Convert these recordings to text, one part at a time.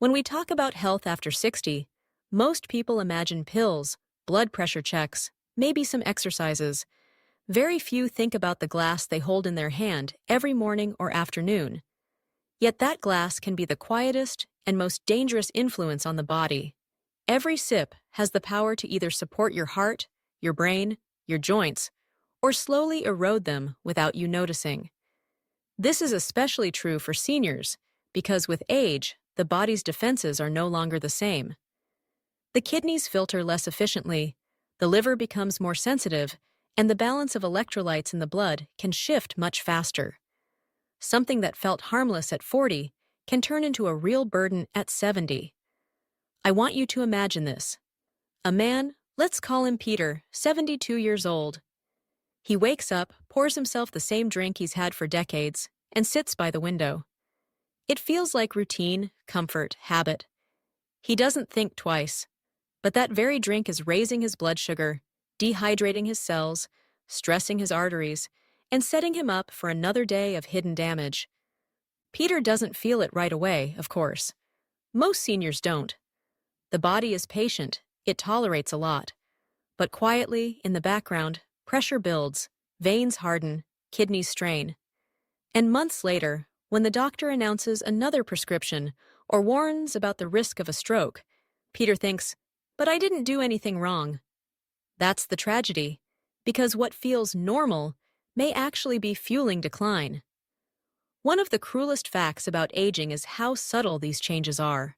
When we talk about health after 60, most people imagine pills, blood pressure checks, maybe some exercises. Very few think about the glass they hold in their hand every morning or afternoon. Yet that glass can be the quietest and most dangerous influence on the body. Every sip has the power to either support your heart, your brain, your joints, or slowly erode them without you noticing. This is especially true for seniors because with age, the body's defenses are no longer the same. The kidneys filter less efficiently, the liver becomes more sensitive, and the balance of electrolytes in the blood can shift much faster. Something that felt harmless at 40 can turn into a real burden at 70. I want you to imagine this. A man, let's call him Peter, 72 years old. He wakes up, pours himself the same drink he's had for decades, and sits by the window. It feels like routine, comfort, habit. He doesn't think twice. But that very drink is raising his blood sugar, dehydrating his cells, stressing his arteries, and setting him up for another day of hidden damage. Peter doesn't feel it right away, of course. Most seniors don't. The body is patient, it tolerates a lot. But quietly, in the background, pressure builds, veins harden, kidneys strain. And months later, when the doctor announces another prescription or warns about the risk of a stroke, Peter thinks, "But I didn't do anything wrong." That's the tragedy, because what feels normal may actually be fueling decline. One of the cruelest facts about aging is how subtle these changes are.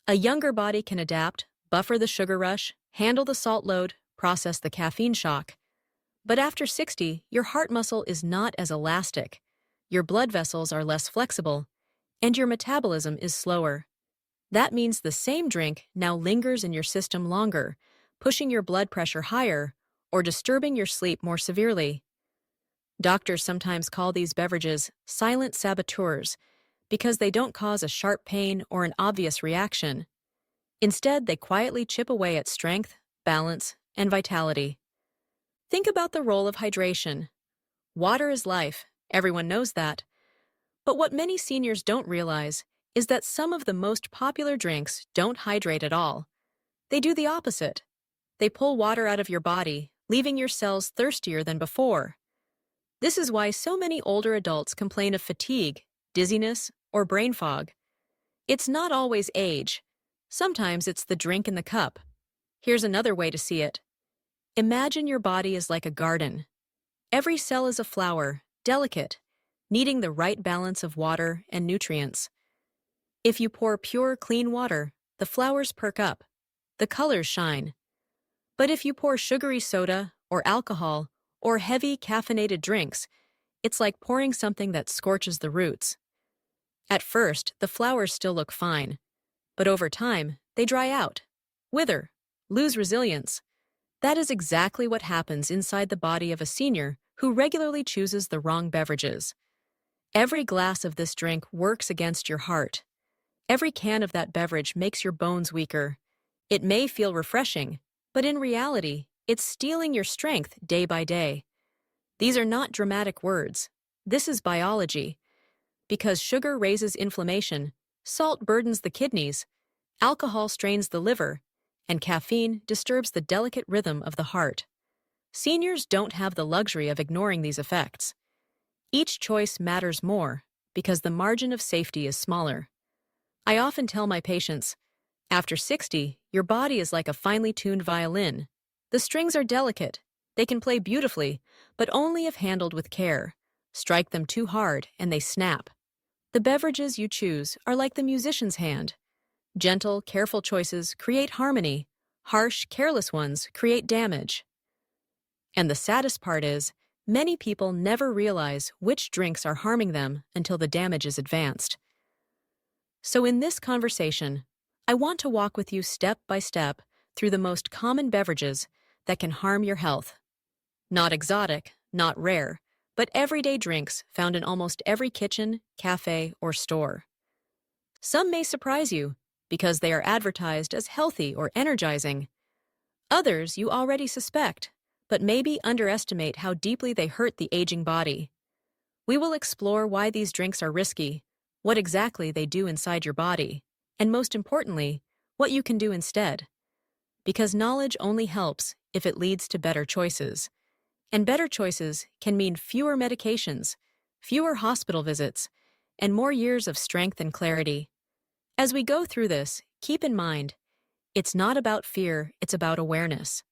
A younger body can adapt, buffer the sugar rush, handle the salt load, process the caffeine shock. But after 60, your heart muscle is not as elastic, your blood vessels are less flexible, and your metabolism is slower. That means the same drink now lingers in your system longer, pushing your blood pressure higher or disturbing your sleep more severely. Doctors sometimes call these beverages silent saboteurs because they don't cause a sharp pain or an obvious reaction. Instead, they quietly chip away at strength, balance, and vitality. Think about the role of hydration. Water is life, everyone knows that. But what many seniors don't realize is that some of the most popular drinks don't hydrate at all. They do the opposite. They pull water out of your body, leaving your cells thirstier than before. This is why so many older adults complain of fatigue, dizziness, or brain fog. It's not always age. Sometimes it's the drink in the cup. Here's another way to see it. Imagine your body is like a garden. Every cell is a flower, delicate, needing the right balance of water and nutrients. If you pour pure, clean water, the flowers perk up, the colors shine. But if you pour sugary soda or alcohol or heavy caffeinated drinks, it's like pouring something that scorches the roots. At first, the flowers still look fine, but over time, they dry out, wither, lose resilience. That is exactly what happens inside the body of a senior who regularly chooses the wrong beverages. Every glass of this drink works against your heart. Every can of that beverage makes your bones weaker. It may feel refreshing, but in reality, it's stealing your strength day by day. These are not dramatic words. This is biology. Because sugar raises inflammation, salt burdens the kidneys, alcohol strains the liver, and caffeine disturbs the delicate rhythm of the heart. Seniors don't have the luxury of ignoring these effects. Each choice matters more because the margin of safety is smaller. I often tell my patients, after 60, your body is like a finely tuned violin. The strings are delicate. They can play beautifully, but only if handled with care. Strike them too hard and they snap. The beverages you choose are like the musician's hand. Gentle, careful choices create harmony. Harsh, careless ones create damage. And the saddest part is, many people never realize which drinks are harming them until the damage is advanced. So in this conversation, I want to walk with you step by step through the most common beverages that can harm your health. Not exotic, not rare, but everyday drinks found in almost every kitchen, cafe, or store. Some may surprise you because they are advertised as healthy or energizing. Others you already suspect, but maybe underestimate how deeply they hurt the aging body. We will explore why these drinks are risky, what exactly they do inside your body, and most importantly, what you can do instead. Because knowledge only helps if it leads to better choices. And better choices can mean fewer medications, fewer hospital visits, and more years of strength and clarity. As we go through this, keep in mind, it's not about fear, it's about awareness.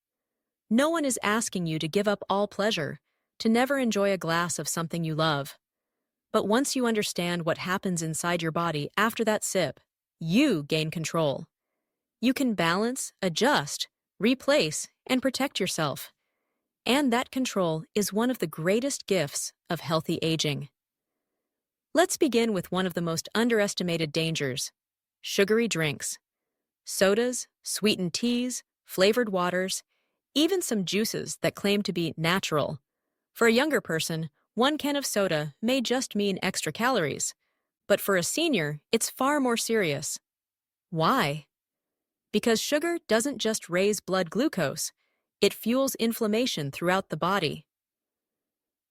No one is asking you to give up all pleasure, to never enjoy a glass of something you love. But once you understand what happens inside your body after that sip, you gain control. You can balance, adjust, replace, and protect yourself. And that control is one of the greatest gifts of healthy aging. Let's begin with one of the most underestimated dangers: sugary drinks. Sodas, sweetened teas, flavored waters, even some juices that claim to be natural. For a younger person, one can of soda may just mean extra calories. But for a senior, it's far more serious. Why? Because sugar doesn't just raise blood glucose, it fuels inflammation throughout the body.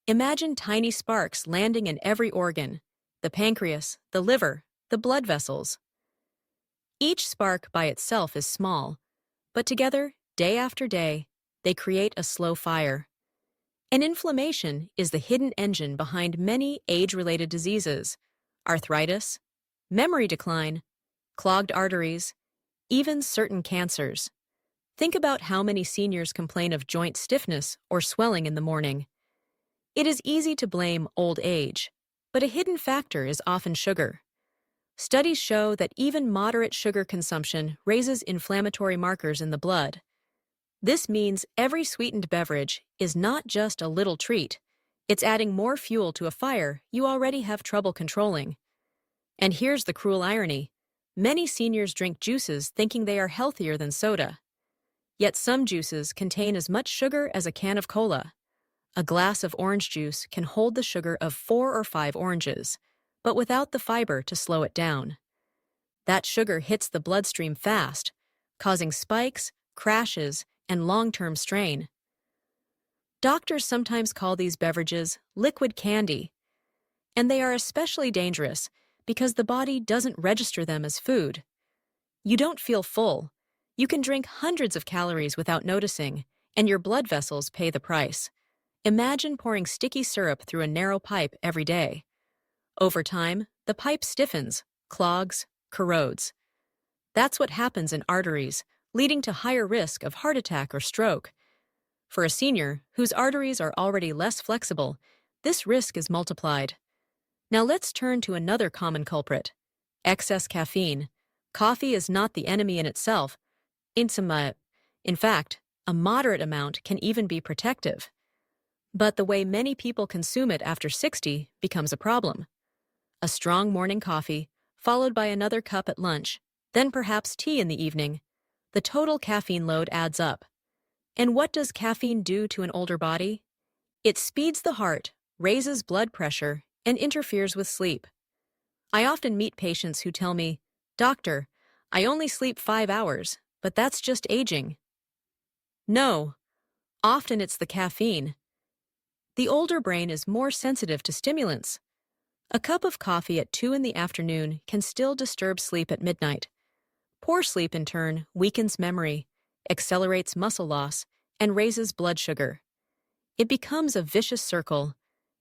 Imagine tiny sparks landing in every organ: the pancreas, the liver, the blood vessels. Each spark by itself is small, but together, day after day, they create a slow fire. And inflammation is the hidden engine behind many age-related diseases: arthritis, memory decline, clogged arteries, even certain cancers. Think about how many seniors complain of joint stiffness or swelling in the morning. It is easy to blame old age, but a hidden factor is often sugar. Studies show that even moderate sugar consumption raises inflammatory markers in the blood. This means every sweetened beverage is not just a little treat, it's adding more fuel to a fire you already have trouble controlling. And here's the cruel irony: many seniors drink juices thinking they are healthier than soda. Yet some juices contain as much sugar as a can of cola. A glass of orange juice can hold the sugar of 4 or 5 oranges, but without the fiber to slow it down. That sugar hits the bloodstream fast, causing spikes, crashes, and long-term strain. Doctors sometimes call these beverages liquid candy, and they are especially dangerous because the body doesn't register them as food. You don't feel full. You can drink hundreds of calories without noticing, and your blood vessels pay the price. Imagine pouring sticky syrup through a narrow pipe every day. Over time, the pipe stiffens, clogs, corrodes. That's what happens in arteries, leading to higher risk of heart attack or stroke. For a senior whose arteries are already less flexible, this risk is multiplied. Now let's turn to another common culprit: excess caffeine. Coffee is not the enemy in itself. In fact, a moderate amount can even be protective. But the way many people consume it after 60 becomes a problem. A strong morning coffee, followed by another cup at lunch, then perhaps tea in the evening. The total caffeine load adds up. And what does caffeine do to an older body? It speeds the heart, raises blood pressure, and interferes with sleep. I often meet patients who tell me, "Doctor, I only sleep 5 hours, but that's just aging." No, often it's the caffeine. The older brain is more sensitive to stimulants. A cup of coffee at 2 in the afternoon can still disturb sleep at midnight. Poor sleep, in turn, weakens memory, accelerates muscle loss, and raises blood sugar. It becomes a vicious circle.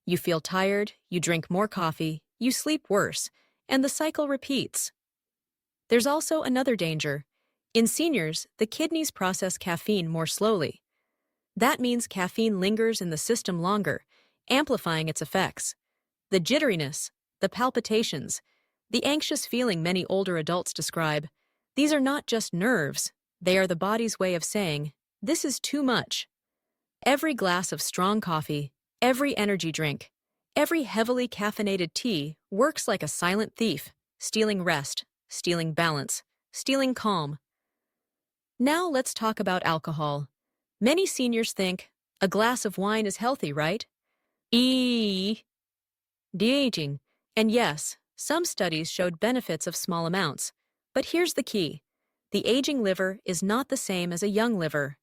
You feel tired, you drink more coffee, you sleep worse, and the cycle repeats. There's also another danger. In seniors, the kidneys process caffeine more slowly. That means caffeine lingers in the system longer, amplifying its effects. The jitteriness, the palpitations, the anxious feeling many older adults describe, these are not just nerves, they are the body's way of saying, "This is too much." Every glass of strong coffee, every energy drink, every heavily caffeinated tea works like a silent thief, stealing rest, stealing balance, stealing calm. Now let's talk about alcohol. Many seniors think, a glass of wine is healthy, right? De-aging. And yes, some studies showed benefits of small amounts. But here's the key: the aging liver is not the same as a young liver.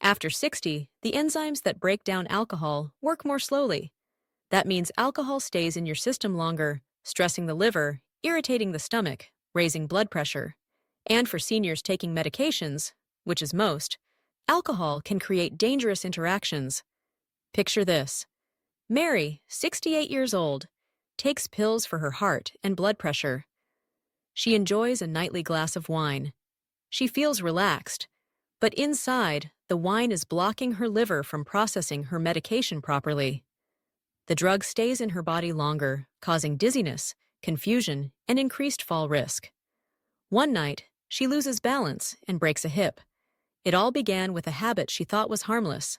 After 60, the enzymes that break down alcohol work more slowly. That means alcohol stays in your system longer, stressing the liver, irritating the stomach, raising blood pressure. And for seniors taking medications, which is most, alcohol can create dangerous interactions. Picture this. Mary, 68 years old, takes pills for her heart and blood pressure. She enjoys a nightly glass of wine. She feels relaxed, but inside, the wine is blocking her liver from processing her medication properly. The drug stays in her body longer, causing dizziness, confusion, and increased fall risk. One night, she loses balance and breaks a hip. It all began with a habit she thought was harmless.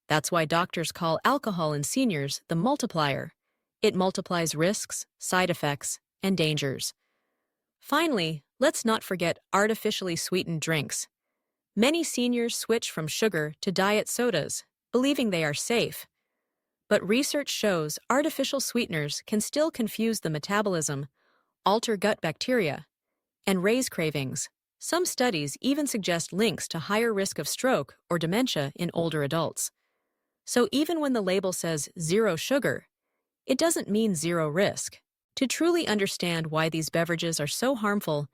That's why doctors call alcohol in seniors the multiplier. It multiplies risks, side effects, and dangers. Finally, let's not forget artificially sweetened drinks. Many seniors switch from sugar to diet sodas, believing they are safe. But research shows artificial sweeteners can still confuse the metabolism, alter gut bacteria, and raise cravings. Some studies even suggest links to higher risk of stroke or dementia in older adults. So even when the label says zero sugar, it doesn't mean zero risk. To truly understand why these beverages are so harmful,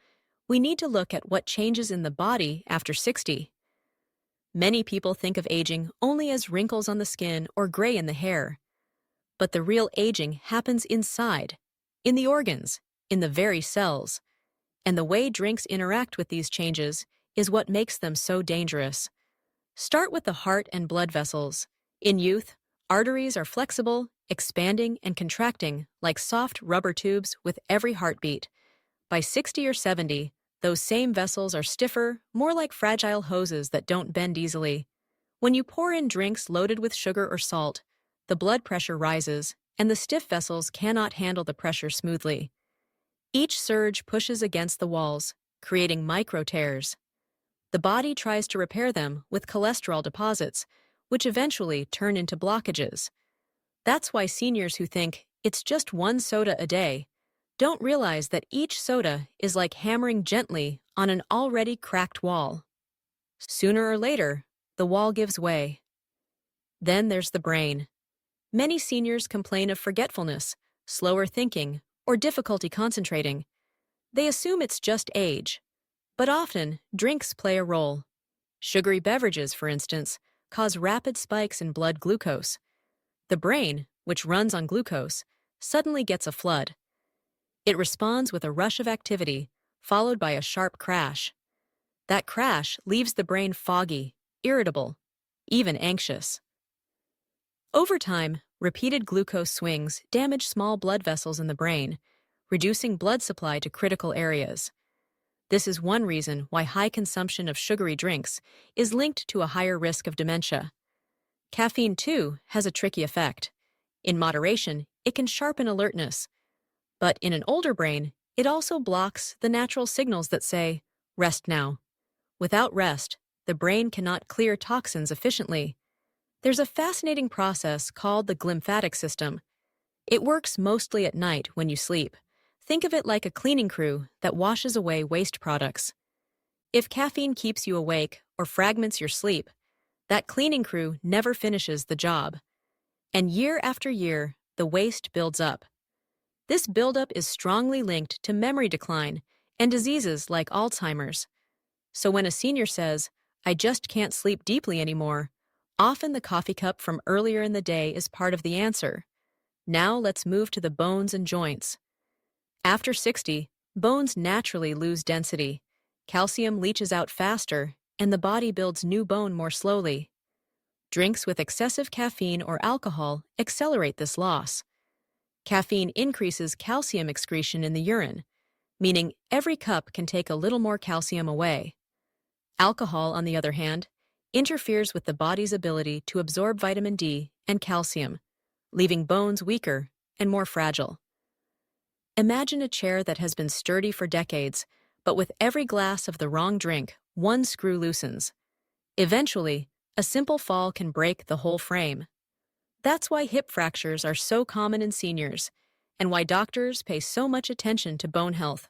we need to look at what changes in the body after 60. Many people think of aging only as wrinkles on the skin or gray in the hair. But the real aging happens inside, in the organs, in the very cells. And the way drinks interact with these changes is what makes them so dangerous. Start with the heart and blood vessels. In youth, arteries are flexible, expanding and contracting like soft rubber tubes with every heartbeat. By 60 or 70, those same vessels are stiffer, more like fragile hoses that don't bend easily. When you pour in drinks loaded with sugar or salt, the blood pressure rises, and the stiff vessels cannot handle the pressure smoothly. Each surge pushes against the walls, creating micro tears. The body tries to repair them with cholesterol deposits, which eventually turn into blockages. That's why seniors who think it's just one soda a day don't realize that each soda is like hammering gently on an already cracked wall. Sooner or later, the wall gives way. Then there's the brain. Many seniors complain of forgetfulness, slower thinking, or difficulty concentrating. They assume it's just age. But often, drinks play a role. Sugary beverages, for instance, cause rapid spikes in blood glucose. The brain, which runs on glucose, suddenly gets a flood. It responds with a rush of activity, followed by a sharp crash. That crash leaves the brain foggy, irritable, even anxious. Over time, repeated glucose swings damage small blood vessels in the brain, reducing blood supply to critical areas. This is one reason why high consumption of sugary drinks is linked to a higher risk of dementia. Caffeine, too, has a tricky effect. In moderation, it can sharpen alertness. But in an older brain, it also blocks the natural signals that say, rest now. Without rest, the brain cannot clear toxins efficiently. There's a fascinating process called the glymphatic system. It works mostly at night when you sleep. Think of it like a cleaning crew that washes away waste products. If caffeine keeps you awake or fragments your sleep, that cleaning crew never finishes the job. And year after year, the waste builds up. This buildup is strongly linked to memory decline and diseases like Alzheimer's. So when a senior says, "I just can't sleep deeply anymore," often the coffee cup from earlier in the day is part of the answer. Now let's move to the bones and joints. After 60, bones naturally lose density. Calcium leaches out faster, and the body builds new bone more slowly. Drinks with excessive caffeine or alcohol accelerate this loss. Caffeine increases calcium excretion in the urine, meaning every cup can take a little more calcium away. Alcohol, on the other hand, interferes with the body's ability to absorb vitamin D and calcium, leaving bones weaker and more fragile. Imagine a chair that has been sturdy for decades, but with every glass of the wrong drink, one screw loosens. Eventually, a simple fall can break the whole frame. That's why hip fractures are so common in seniors, and why doctors pay so much attention to bone health.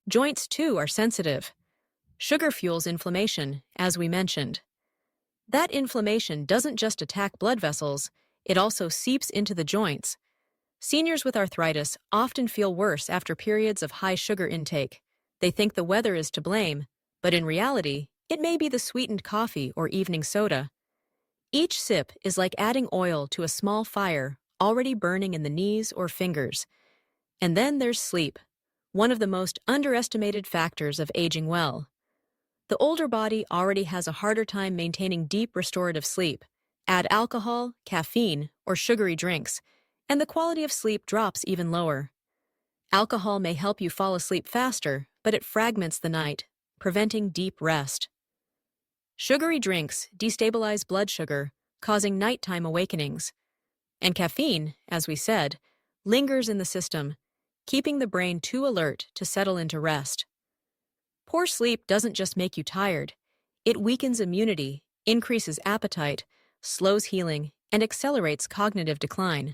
Joints, too, are sensitive. Sugar fuels inflammation, as we mentioned. That inflammation doesn't just attack blood vessels, it also seeps into the joints. Seniors with arthritis often feel worse after periods of high sugar intake. They think the weather is to blame, but in reality, it may be the sweetened coffee or evening soda. Each sip is like adding oil to a small fire already burning in the knees or fingers. And then there's sleep, one of the most underestimated factors of aging well. The older body already has a harder time maintaining deep restorative sleep. Add alcohol, caffeine, or sugary drinks, and the quality of sleep drops even lower. Alcohol may help you fall asleep faster, but it fragments the night, preventing deep rest. Sugary drinks destabilize blood sugar, causing nighttime awakenings. And caffeine, as we said, lingers in the system, keeping the brain too alert to settle into rest. Poor sleep doesn't just make you tired. It weakens immunity, increases appetite, slows healing, and accelerates cognitive decline.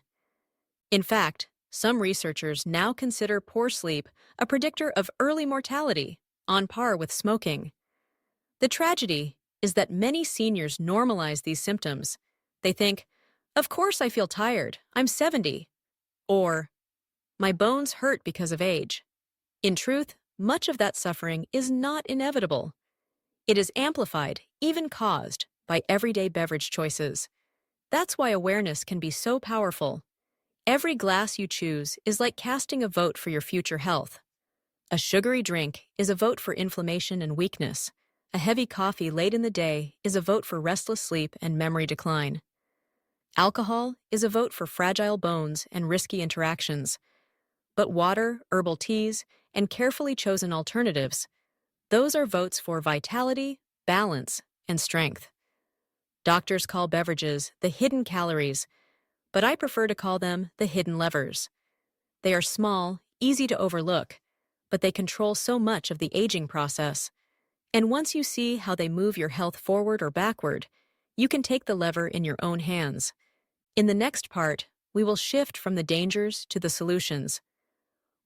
In fact, some researchers now consider poor sleep a predictor of early mortality, on par with smoking. The tragedy is that many seniors normalize these symptoms. They think, "Of course I feel tired, I'm 70," or "My bones hurt because of age." In truth, much of that suffering is not inevitable. It is amplified, even caused, by everyday beverage choices. That's why awareness can be so powerful. Every glass you choose is like casting a vote for your future health. A sugary drink is a vote for inflammation and weakness. A heavy coffee late in the day is a vote for restless sleep and memory decline. Alcohol is a vote for fragile bones and risky interactions. But water, herbal teas, and carefully chosen alternatives, those are votes for vitality, balance, and strength. Doctors call beverages the hidden calories, but I prefer to call them the hidden levers. They are small, easy to overlook, but they control so much of the aging process. And once you see how they move your health forward or backward, you can take the lever in your own hands. In the next part, we will shift from the dangers to the solutions.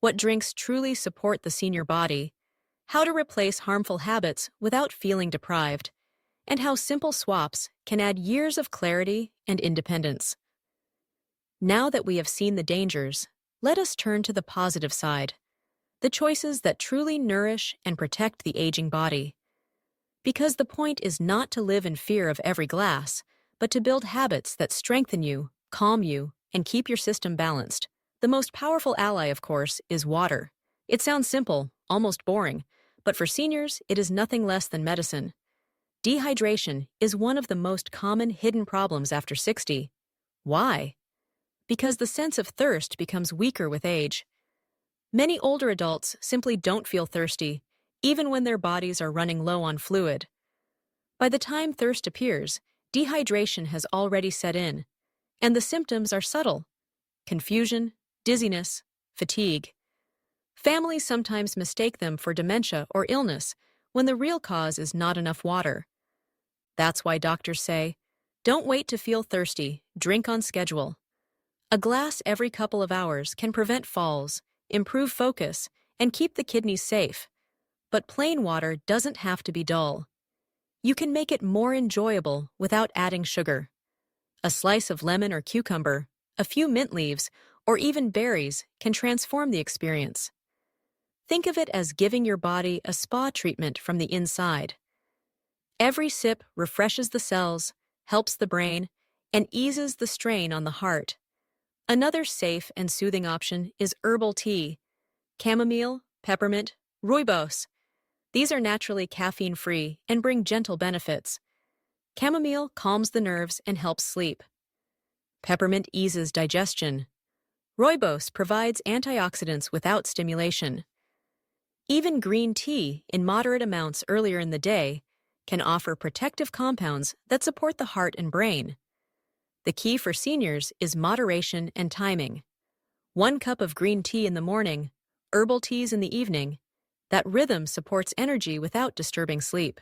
What drinks truly support the senior body, how to replace harmful habits without feeling deprived, and how simple swaps can add years of clarity and independence. Now that we have seen the dangers, let us turn to the positive side, the choices that truly nourish and protect the aging body. Because the point is not to live in fear of every glass, but to build habits that strengthen you, calm you, and keep your system balanced. The most powerful ally, of course, is water. It sounds simple, almost boring, but for seniors, it is nothing less than medicine. Dehydration is one of the most common hidden problems after 60. Why? Because the sense of thirst becomes weaker with age. Many older adults simply don't feel thirsty, even when their bodies are running low on fluid. By the time thirst appears, dehydration has already set in, and the symptoms are subtle: confusion, dizziness, fatigue. Families sometimes mistake them for dementia or illness when the real cause is not enough water. That's why doctors say, don't wait to feel thirsty, drink on schedule. A glass every couple of hours can prevent falls, improve focus, and keep the kidneys safe. But plain water doesn't have to be dull. You can make it more enjoyable without adding sugar. A slice of lemon or cucumber, a few mint leaves, or even berries can transform the experience. Think of it as giving your body a spa treatment from the inside. Every sip refreshes the cells, helps the brain, and eases the strain on the heart. Another safe and soothing option is herbal tea: chamomile, peppermint, rooibos. These are naturally caffeine-free and bring gentle benefits. Chamomile calms the nerves and helps sleep. Peppermint eases digestion. Rooibos provides antioxidants without stimulation. Even green tea, in moderate amounts earlier in the day, can offer protective compounds that support the heart and brain. The key for seniors is moderation and timing. 1 cup of green tea in the morning, herbal teas in the evening. That rhythm supports energy without disturbing sleep.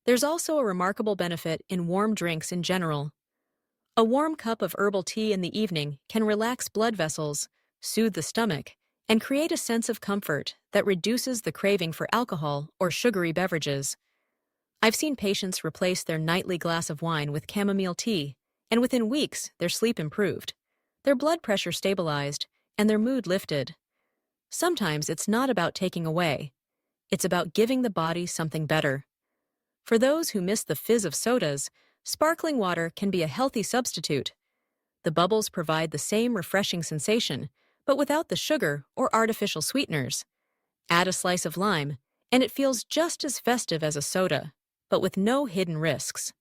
There's also a remarkable benefit in warm drinks in general. A warm cup of herbal tea in the evening can relax blood vessels, soothe the stomach, and create a sense of comfort that reduces the craving for alcohol or sugary beverages. I've seen patients replace their nightly glass of wine with chamomile tea, and within weeks, their sleep improved. their blood pressure stabilized, and their mood lifted. Sometimes it's not about taking away, it's about giving the body something better. For those who miss the fizz of sodas, sparkling water can be a healthy substitute. The bubbles provide the same refreshing sensation, but without the sugar or artificial sweeteners. Add a slice of lime, and it feels just as festive as a soda, but with no hidden risks.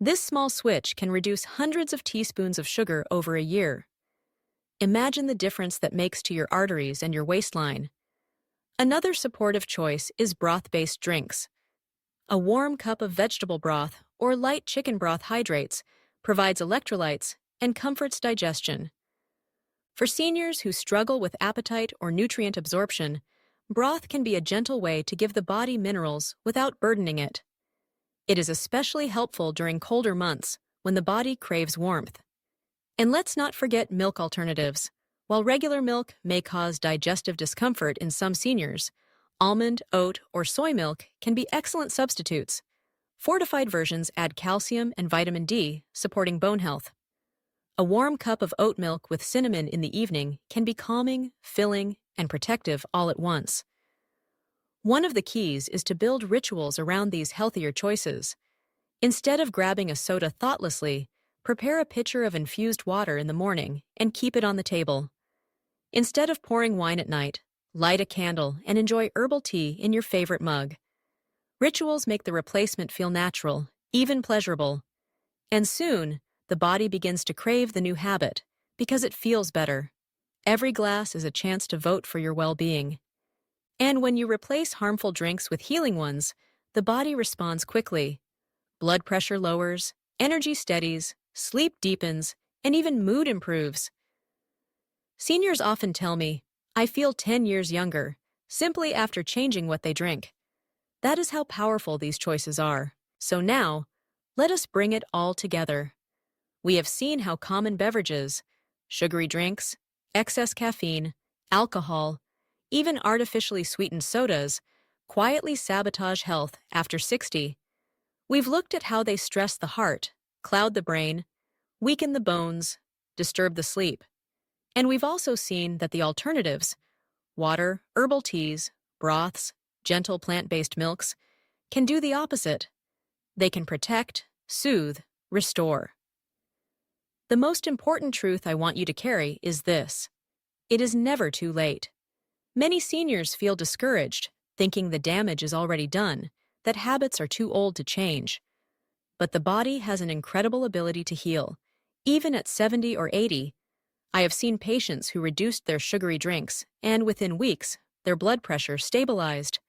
This small switch can reduce hundreds of teaspoons of sugar over a year. Imagine the difference that makes to your arteries and your waistline. Another supportive choice is broth-based drinks. A warm cup of vegetable broth or light chicken broth hydrates, provides electrolytes, and comforts digestion. For seniors who struggle with appetite or nutrient absorption, broth can be a gentle way to give the body minerals without burdening it. It is especially helpful during colder months when the body craves warmth. And let's not forget milk alternatives. While regular milk may cause digestive discomfort in some seniors, almond, oat, or soy milk can be excellent substitutes. Fortified versions add calcium and vitamin D, supporting bone health. A warm cup of oat milk with cinnamon in the evening can be calming, filling, and protective all at once. One of the keys is to build rituals around these healthier choices. Instead of grabbing a soda thoughtlessly, prepare a pitcher of infused water in the morning and keep it on the table. Instead of pouring wine at night, light a candle and enjoy herbal tea in your favorite mug. Rituals make the replacement feel natural, even pleasurable. And soon, the body begins to crave the new habit because it feels better. Every glass is a chance to vote for your well-being. And when you replace harmful drinks with healing ones, the body responds quickly. Blood pressure lowers, energy steadies, sleep deepens, and even mood improves. Seniors often tell me, "I feel 10 years younger," simply after changing what they drink. That is how powerful these choices are. So now, let us bring it all together. We have seen how common beverages, sugary drinks, excess caffeine, alcohol, even artificially sweetened sodas, quietly sabotage health after 60. We've looked at how they stress the heart, cloud the brain, weaken the bones, disturb the sleep. And we've also seen that the alternatives, water, herbal teas, broths, gentle plant-based milks, can do the opposite. They can protect, soothe, restore. The most important truth I want you to carry is this: it is never too late. Many seniors feel discouraged, thinking the damage is already done, that habits are too old to change. But the body has an incredible ability to heal. Even at 70 or 80, I have seen patients who reduced their sugary drinks, and within weeks, their blood pressure stabilized.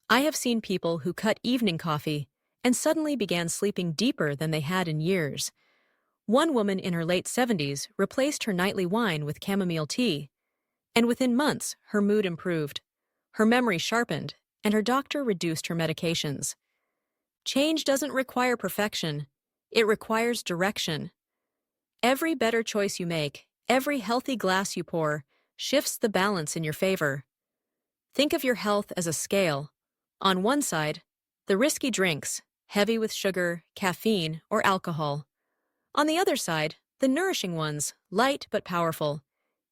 I have seen people who cut evening coffee and suddenly began sleeping deeper than they had in years. One woman in her late 70s replaced her nightly wine with chamomile tea, and within months, her mood improved, her memory sharpened, and her doctor reduced her medications. Change doesn't require perfection. It requires direction. Every better choice you make, every healthy glass you pour, shifts the balance in your favor. Think of your health as a scale. On one side, the risky drinks, heavy with sugar, caffeine, or alcohol. On the other side, the nourishing ones, light but powerful.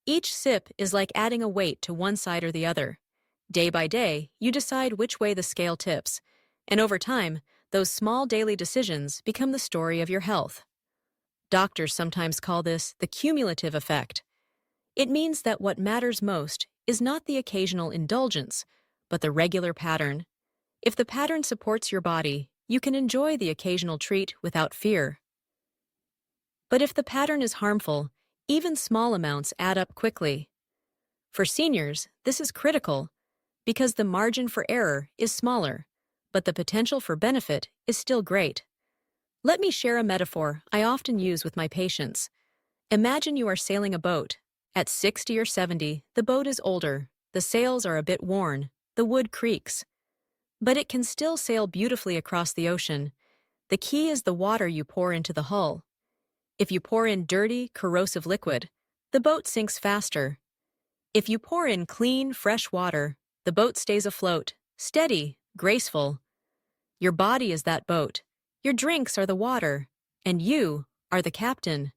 Each sip is like adding a weight to one side or the other. Day by day, you decide which way the scale tips, and over time, those small daily decisions become the story of your health. Doctors sometimes call this the cumulative effect. It means that what matters most is not the occasional indulgence, but the regular pattern. If the pattern supports your body, you can enjoy the occasional treat without fear. But if the pattern is harmful, even small amounts add up quickly. For seniors, this is critical because the margin for error is smaller, but the potential for benefit is still great. Let me share a metaphor I often use with my patients. Imagine you are sailing a boat. At 60 or 70, the boat is older, the sails are a bit worn, the wood creaks. But it can still sail beautifully across the ocean. The key is the water you pour into the hull. If you pour in dirty, corrosive liquid, the boat sinks faster. If you pour in clean, fresh water, the boat stays afloat, steady, graceful. Your body is that boat. Your drinks are the water, and you are the captain.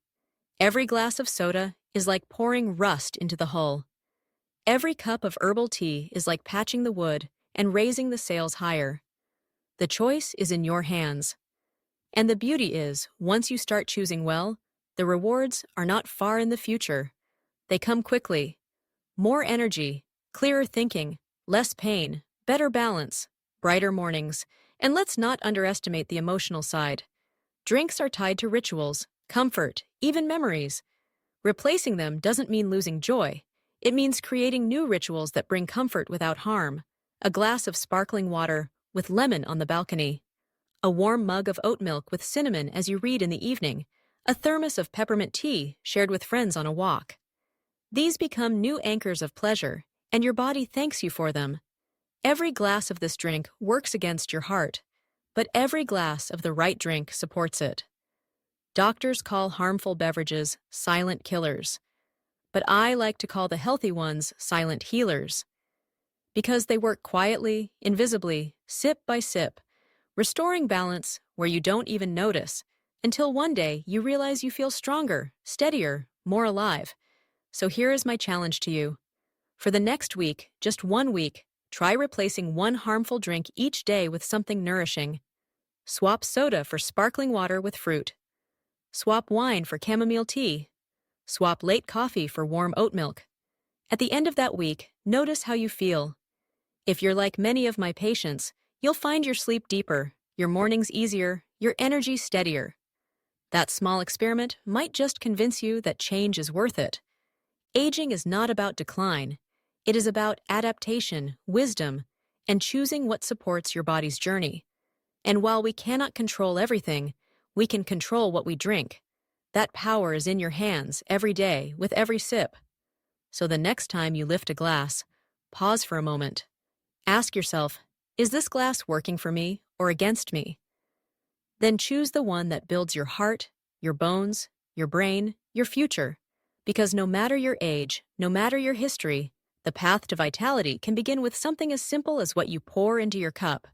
Every glass of soda, is like pouring rust into the hull. Every cup of herbal tea is like patching the wood and raising the sails higher. The choice is in your hands. And the beauty is, once you start choosing well, the rewards are not far in the future. They come quickly. More energy, clearer thinking, less pain, better balance, brighter mornings, and let's not underestimate the emotional side. Drinks are tied to rituals, comfort, even memories. Replacing them doesn't mean losing joy. It means creating new rituals that bring comfort without harm. A glass of sparkling water with lemon on the balcony. A warm mug of oat milk with cinnamon as you read in the evening. A thermos of peppermint tea shared with friends on a walk. These become new anchors of pleasure, and your body thanks you for them. Every glass of this drink works against your heart, but every glass of the right drink supports it. Doctors call harmful beverages silent killers, but I like to call the healthy ones silent healers. Because they work quietly, invisibly, sip by sip, restoring balance where you don't even notice, until one day you realize you feel stronger, steadier, more alive. So here is my challenge to you. For the next week, just 1 week, try replacing one harmful drink each day with something nourishing. Swap soda for sparkling water with fruit. Swap wine for chamomile tea. Swap late coffee for warm oat milk. At the end of that week, notice how you feel. If you're like many of my patients, you'll find your sleep deeper, your mornings easier, your energy steadier. That small experiment might just convince you that change is worth it. Aging is not about decline. It is about adaptation, wisdom, and choosing what supports your body's journey. And while we cannot control everything, we can control what we drink. That power is in your hands every day with every sip. So the next time you lift a glass, pause for a moment. Ask yourself, is this glass working for me or against me? Then choose the one that builds your heart, your bones, your brain, your future. Because no matter your age, no matter your history, the path to vitality can begin with something as simple as what you pour into your cup.